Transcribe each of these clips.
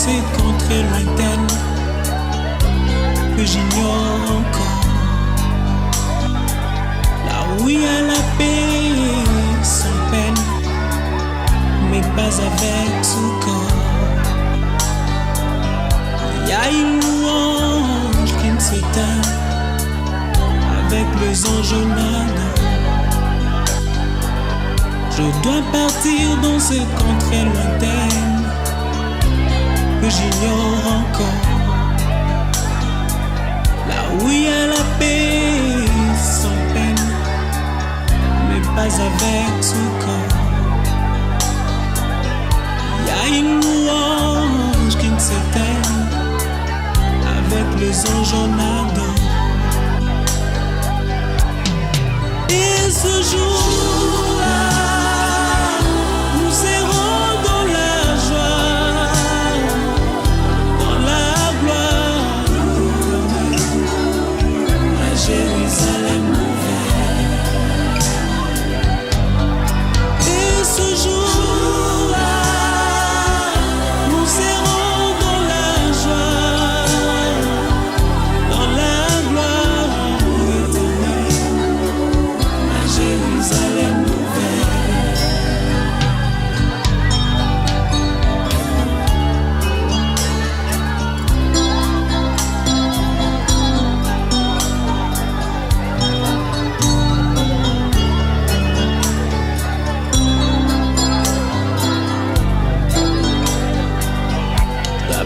cette contrée lointaine que j'ignore encore. Là où il y a la paix sans peine, mais pas avec tout corps. Il y a une louange qui ne s'éteint avec les enjonnades. Je dois partir dans cette contrée lointaine que j'ignore encore. Là où il y a la paix sans peine, mais pas avec tout corps. Il y a une louange qui ne s'éteint avec les enjonnades. Et ce jour-là, nous serons dans la joie, dans la gloire, à Jérusalem ouvert. Et ce jour-là, nous serons dans la joie, dans la gloire éternelle, à Jérusalem ouvert.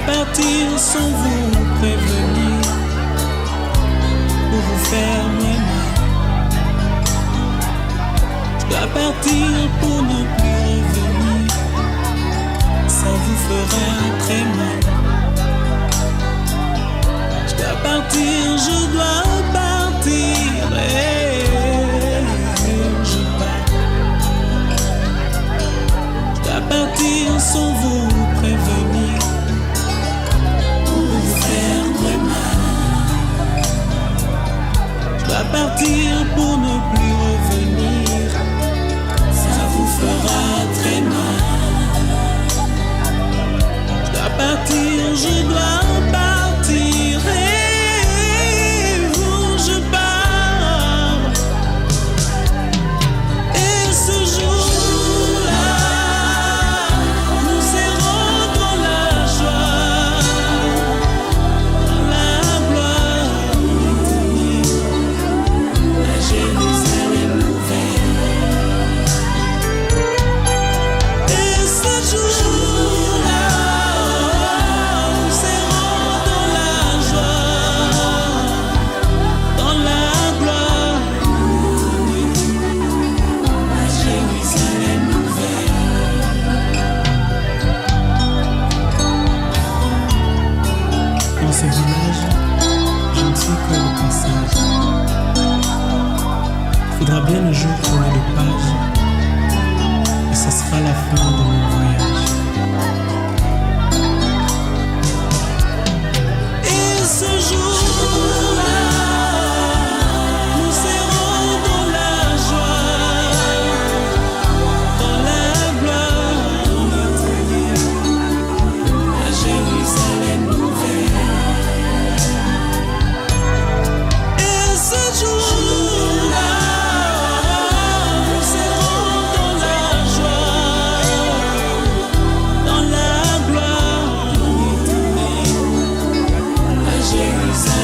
Partir sans vous prévenir pour vous faire moins mal. Je dois partir pour ne plus revenir, ça vous fera très mal. Je dois partir, je dois partir, et je pars. Je dois partir sans vous prévenir, à partir pour ne plus revenir, ça vous fera très mal. Je dois partir, je dois partir, et où je pars. Et ce jour-là, nous serons dans la joie, dans la gloire éternelle, à Jérusalem ouvert. Et ce jour-là, nous serons dans la joie, dans la gloire éternelle, à Jérusalem ouvert. Dans ce village, je ne suis que le passage. Faudra bien un jour tourner de page, et ce sera la fin de mon voyage. Et ce jour-là, nous serons dans la joie, dans la gloire éternelle, à Jérusalem ouvert. Et ce jour-là, nous serons dans la joie, dans la gloire éternelle, à Jérusalem.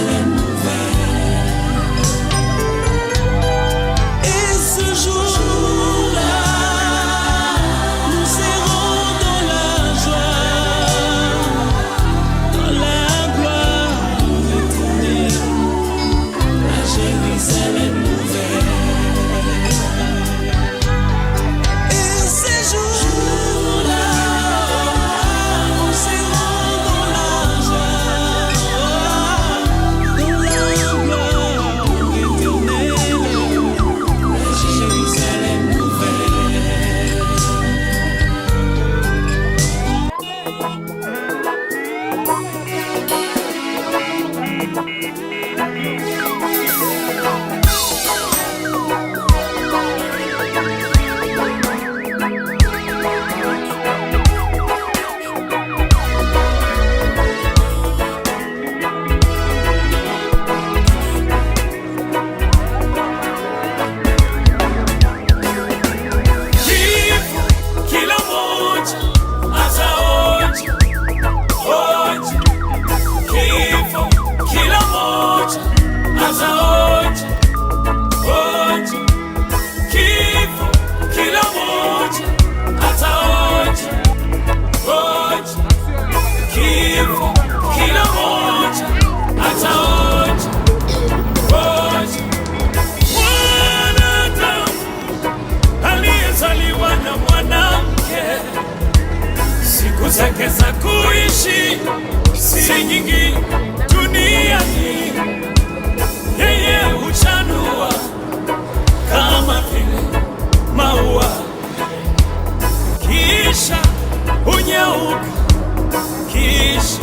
ataonja, onja. Kifo kila moja ataonja, onja. Kifo kila moja ataonja, onja. Mwanadamu aliyezaliwa na mwanamke, siku zake za kuishi si nyingi duniani. Yeye huchanua kama vile maua, kisha hunyauka, kisha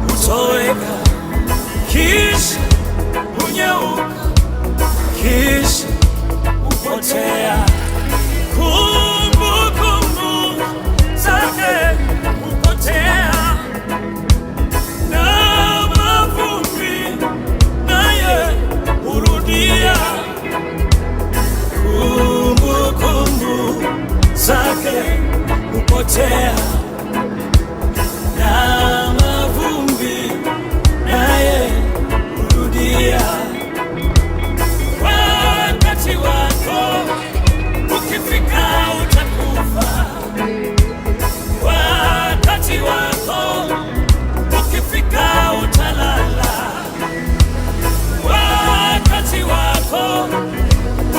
hutoweka, kisha hunyauka, kisha hupotea. Kumbukumbu zake hupotea, na mavumbi naye hurudia. Kumbukumbu zake hupotea, na mavumbi naye hurudia. Wakati wako ukifika utakufa, wakati wako ukifika utalala, wakati wako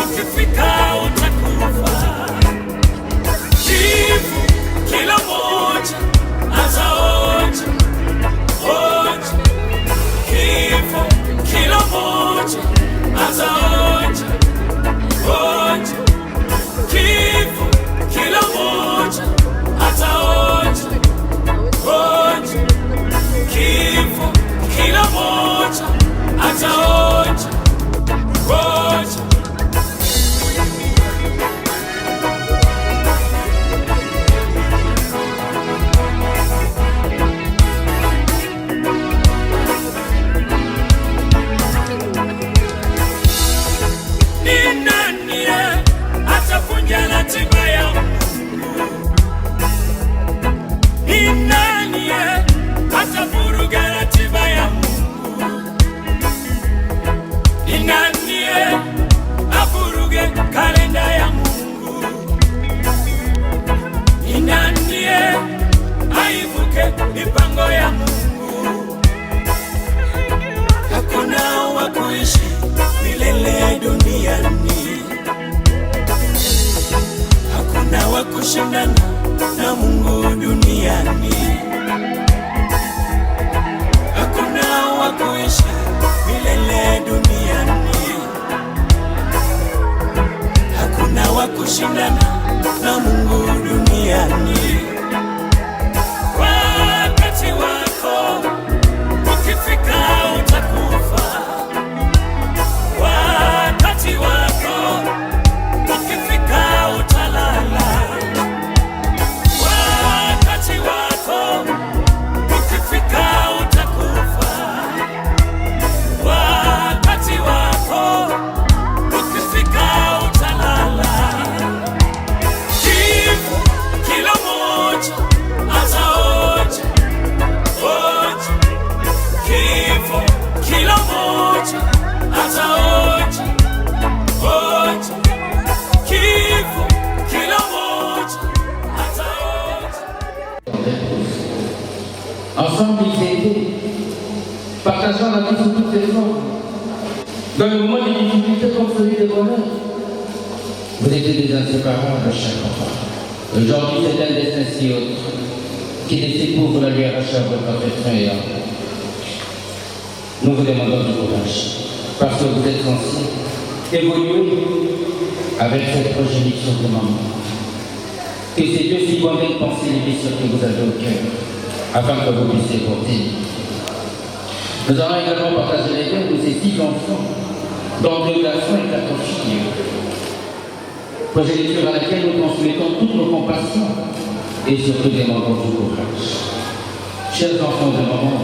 ukifika utakufa. Kifo kila moja ataonja, onja. Kifo kila moja ataonja, onja. Kifo kila moja ataonja, onja. Kifo kila moja ataonja, onja. Ni nani atavunja ratiba ya Mungu? Ni nani atavuruga ratiba ya Mungu? Ni nani avuruge kalenda ya Mungu? Ni nani aivuke mipango ya Mungu? Hakuna wa kuishi milele duniani, hakuna wa kushindana na Mungu duniani, hakuna wa kuishi milele duniani, hakuna wa kushindana na Mungu duniani. Wakati wako ukifika utakufa, wakati wako ukifika utalala, wakati wako ukifika utakufa, wakati wako ukifika utalala. Kifo kila moja ataonja, onja. Kifo kila moja ataonja, onja. Kifo kila moja ataonja. Ensemble, ils étaient partageant la vie sous toutes les formes. Dans le moment des difficultés comme celui des bonheurs, vous étiez des inséparables à chaque enfant. Aujourd'hui, c'est un destin si autre qui décide pour vous la lui arracher à votre affection et à vous. Nous vous demandons du courage, parce que vous êtes censés évoluer avec cette progéniture de maman. Que ces deux si bonnes pensées les blessures que vous avez au cœur, afin que vous puissiez porter. Nous allons également partager les dons de ces 6 enfants, dont 2 garçons et 4 filles. Progéniture à laquelle nous transmettons toutes nos compassions et surtout demandons du courage. Chers enfants de maman,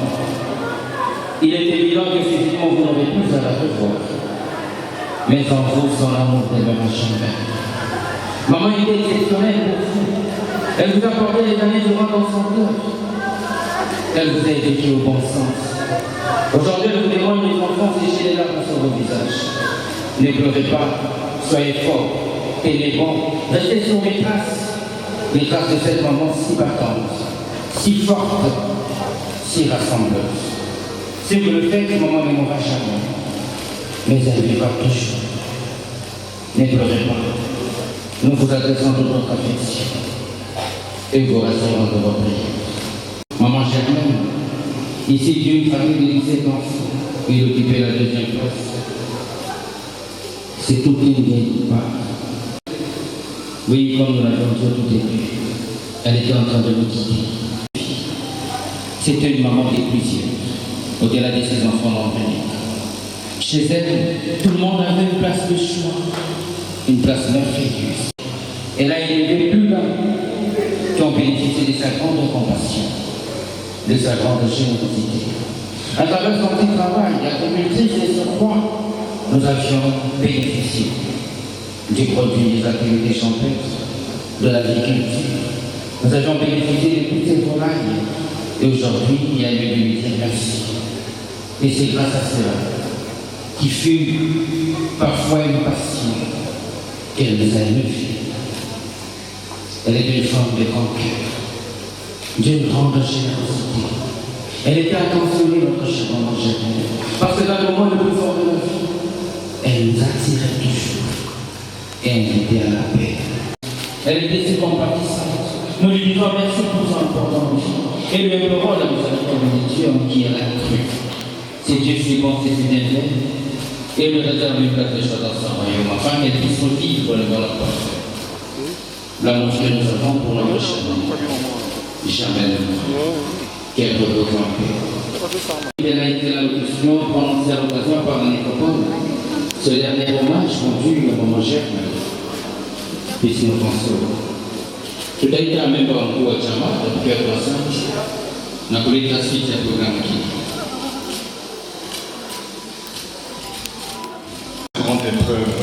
il est évident que physiquement vous n'aurez plus à la revoir, mais en vous son amour demeure jamais. Maman était exceptionnelle pour vous. Elle vous a porté les années durant dans son cœur. Elle vous a éduqué au bon sens. Aujourd'hui, je vous demande, les enfants, séchez les larmes sur vos visages. Ne pleurez pas, soyez forts, tenez bon, restez sur mes traces, les traces de cette maman si battante, si forte, si rassembleuse. Si vous le faites, maman ne mourra jamais, mais elle vivra toujours. Ne pleurez pas, nous vous adressons toute notre affection et vous rassurons de vos prières. Maman Germaine, ici d'une famille de 17 enfants, il occupait la deuxième place. C'est toute une vieille part. Oui, comme nous l'avons dit au tout début, elle était en train de nous quitter. C'était une maman des plusieurs, au-delà de ses enfants d'enfants. Chez elle, tout le monde avait une place de choix, une place merveilleuse. Elle a élevé plus d'un qui ont bénéficié de sa grande compassion, de sa grande générosité. À travers son petit travail, la communauté et ce roi, nous avions bénéficié du produit des activités champêtres, de l'agriculture. Nous avions bénéficié de toutes ces volailles. Et aujourd'hui, il y a lieu de lui dire merci. Et c'est grâce à cela, qui fut parfois une passion, qu'elle nous a élevés. Elle était une femme de grand cœur, d'une grande générosité. Elle était attentionnée, notre chère maman Germaine, parce que dans le moment le plus fort de la vie, elle nous attirait toujours et invitait à la paix. Elle était si compatissante. Nous lui disons merci pour son important vie et lui implorons la miséricorde de Dieu en qui elle a cru. Si Dieu fut bon, c'est une éveil et lui réserve une place de choix dans son royaume afin qu'elle puisse revivre le bonheur parfait. L'amour que nous avons pour notre chère maman Germaine, qu'elle repose en paix. Elle a été l'allocution prononcée à l'occasion par un nécropole. Ce dernier hommage rendu à maman Germaine, puisse nous consoler. Tout a été amené par un coup à Djama, depuis Pierre Brassens, n'a pas été la suite du programme qui. Grande épreuve,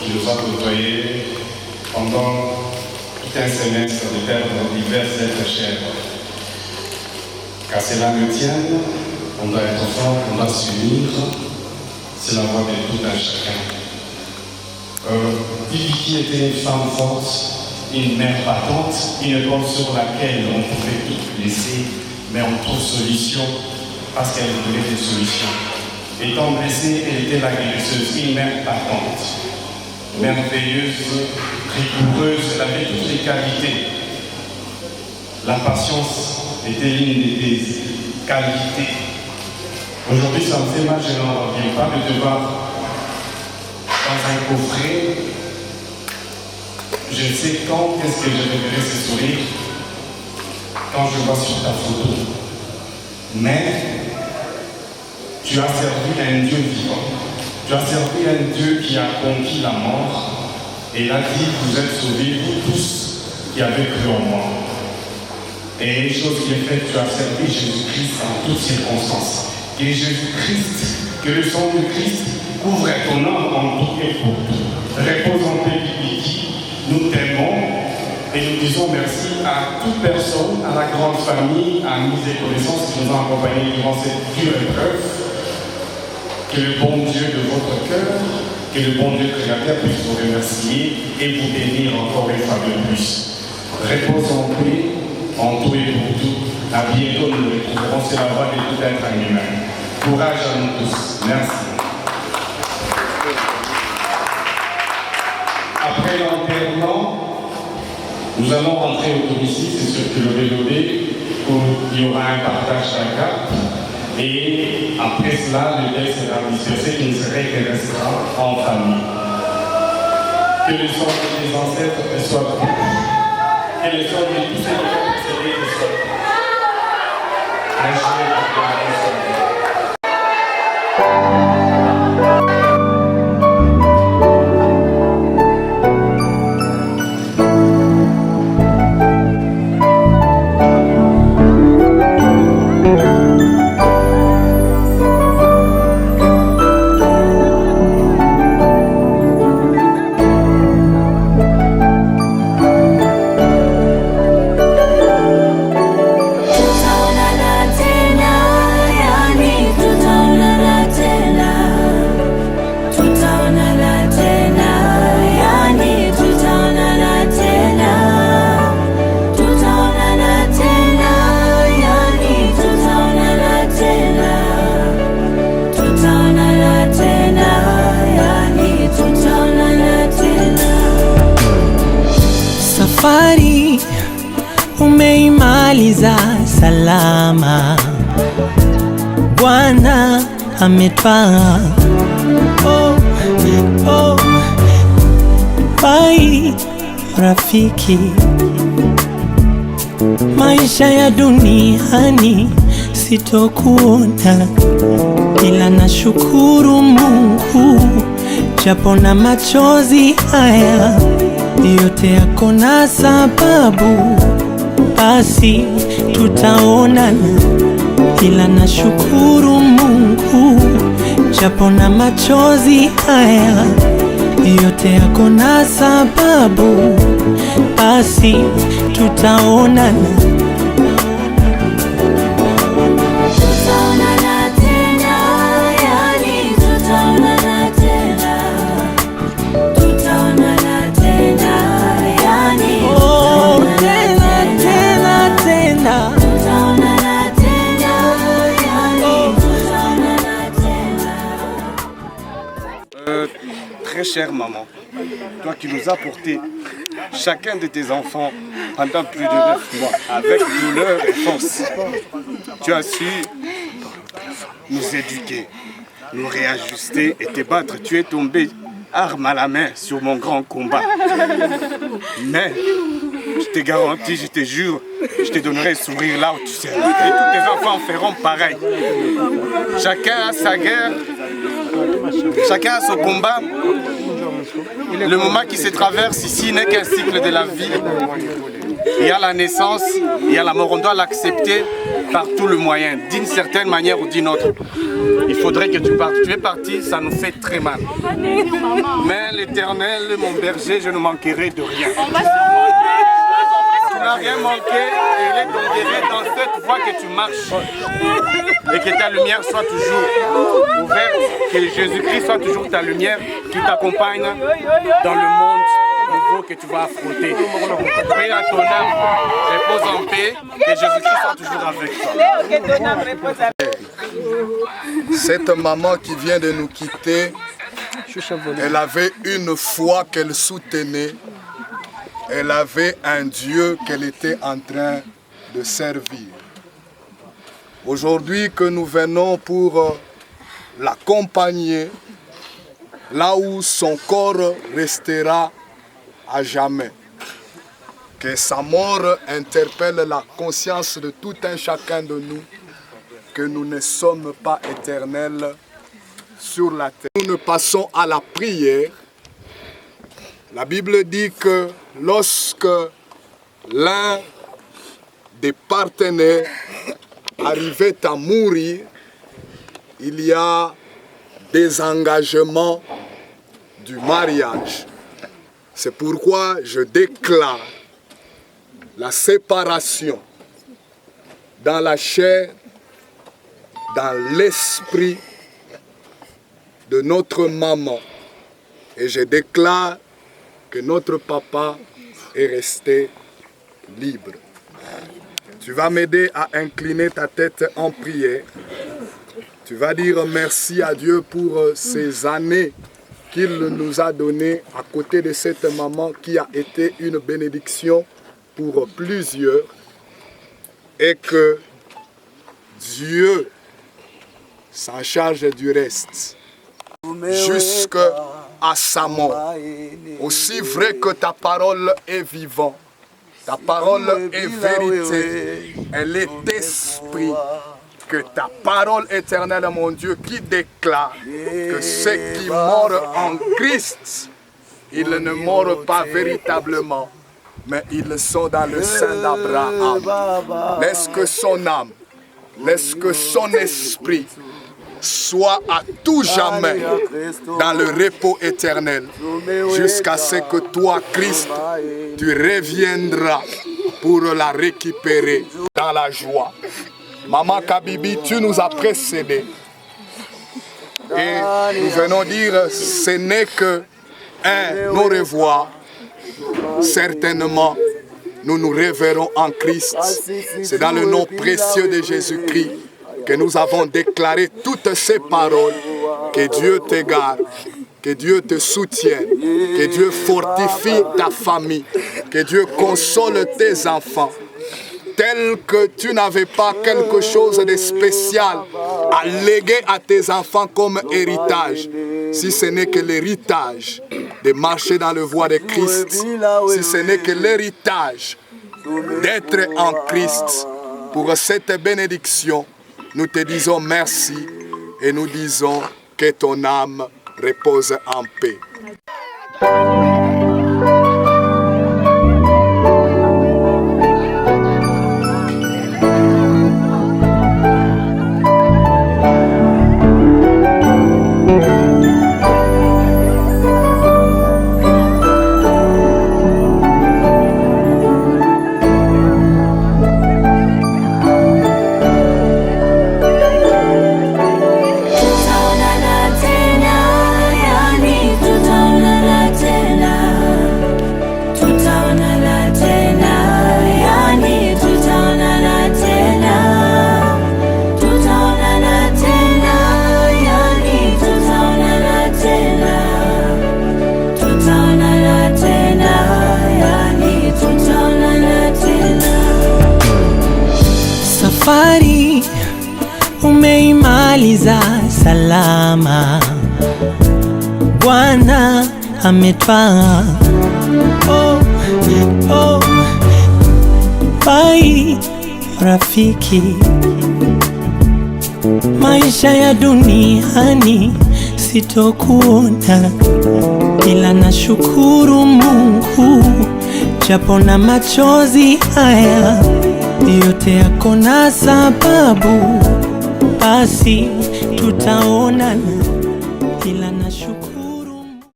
je dois côtoyer pendant tout un semestre de perdre divers êtres chers. Car cela me tienne, on doit être fort, on doit s'unir, c'est la voie de tout un chacun. Vicky était une femme forte, une mère battante, une école sur laquelle on pouvait tout laisser, mais on trouve solution parce qu'elle voulait des solutions. Étant blessée, elle était la guérisseuse, une mère battante, merveilleuse, rigoureuse, elle avait toutes les qualités. La patience était l'une des qualités. Aujourd'hui, ça me fait mal, je n'en reviens pas de devoir, dans un coffret, je sais quand est-ce que je reverrai ce sourire, quand je vois sur ta photo. Mais tu as servi à un Dieu vivant. Tu as servi à un Dieu qui a conquis la mort et il a dit, vous êtes sauvés, vous tous qui avez cru en moi. Et une chose qui est faite, tu as servi Jésus-Christ en toutes circonstances. Et Jésus-Christ, que le sang de Christ couvre ton âme en tout et pour tout. Repose en paix, Vicky. Nous t'aimons et nous disons merci à toute personne, à la grande famille, à Mise et Connaissance qui nous a accompagnés durant cette dure épreuve. Que le bon Dieu de votre cœur, que le bon Dieu créateur puisse vous remercier et vous bénir encore une fois de plus. Repose en paix, en tout et pour tout. À bientôt, nous nous retrouverons sur la voie de tout être humain. Courage à nous tous. Merci. Après l'enterrement, nous allons rentrer au domicile, c'est sûr que le Vélodé, où il y aura un partage à carte. Et après cela, le deuil sera dispersé, il ne serait que restera en famille. Que le sang des ancêtres soit pur. Que le sang de tous ces précédés soit pur. Tutaonana tena. tumemaliza salama, Bwana ametwaa. Oh, oh, bye rafiki, maisha ya duniani sitokuona, ila nashukuru Mungu, japo na machozi haya yote yako na sababu, basi tutaonana, ila nashukuru Mungu, japo na machozi haya yote yako na sababu, basi tutaonana. Très chère maman, toi qui nous as porté chacun de tes enfants pendant plus de 9 mois, avec douleur et force, tu as su nous éduquer, nous réajuster et te battre. Tu es tombé arme à la main sur mon grand combat. Mais je te garantis, je te jure, je te donnerai le sourire là où tu seras. Et tous tes enfants feront pareil. Chacun a sa guerre, chacun a son combat. Le moment qui se traverse ici n'est qu'un cycle de la vie. Il y a la naissance, il y a la mort. On doit l'accepter par tout le moyen, d'une certaine manière ou d'une autre. Il faudrait que tu partes. Tu es parti, ça nous fait très mal. Mais l'Éternel, mon berger, je ne manquerai de rien. Tu n'as rien manqué et il est ton guerrier dans cette voie que tu marches. Et que ta lumière soit toujours ouverte, que Jésus-Christ soit toujours ta lumière qui t'accompagne dans le monde nouveau que tu vas affronter. Paix à ton âme, repose en paix, que Jésus-Christ soit toujours avec toi. Cette maman qui vient de nous quitter, elle avait une foi qu'elle soutenait. Elle avait un Dieu qu'elle était en train de servir. Aujourd'hui que nous venons pour l'accompagner, là où son corps restera à jamais. Que sa mort interpelle la conscience de tout un chacun de nous, que nous ne sommes pas éternels sur la terre. Nous passons à la prière. La Bible dit que lorsque l'un des partenaires arrivait à mourir, il y a des engagements du mariage. C'est pourquoi je déclare la séparation dans la chair, dans l'esprit de notre maman. Et je déclare que notre papa est resté libre. Tu vas m'aider à incliner ta tête en prière. Tu vas dire merci à Dieu pour ces années qu'il nous a données à côté de cette maman qui a été une bénédiction pour plusieurs. Et que Dieu s'en charge du reste. Jusqu'à sa mort. Aussi vrai que ta parole est vivante, ta parole est vérité, elle est esprit. Que ta parole éternelle, mon Dieu, qui déclare que ceux qui meurent en Christ, ils ne meurent pas véritablement, mais ils sont dans le sein d'Abraham. Laisse que son âme, laisse que son esprit soit à tout jamais dans le repos éternel, jusqu'à ce que toi, Christ, tu reviendras pour la récupérer dans la joie. Maman Kabibi, tu nous as précédés. Et nous venons dire, ce n'est que un au revoir. Certainement, nous nous reverrons en Christ. C'est dans le nom précieux de Jésus-Christ que nous avons déclaré toutes ces paroles. Que Dieu te garde, que Dieu te soutienne, que Dieu fortifie ta famille, que Dieu console tes enfants. tel que tu n'avais pas quelque chose de spécial à léguer à tes enfants comme héritage, si ce n'est que l'héritage de marcher dans le voie de Christ, si ce n'est que l'héritage d'être en Christ. Pour cette bénédiction, nous te disons merci et nous disons que ton âme repose en paix. Safari umeimaliza salama, Bwana ametwaa. Oh, oh, bai rafiki, maisha ya duniani sitokuona, ila nashukuru Mungu japo na machozi haya yote yako na sababu, basi tutaonana.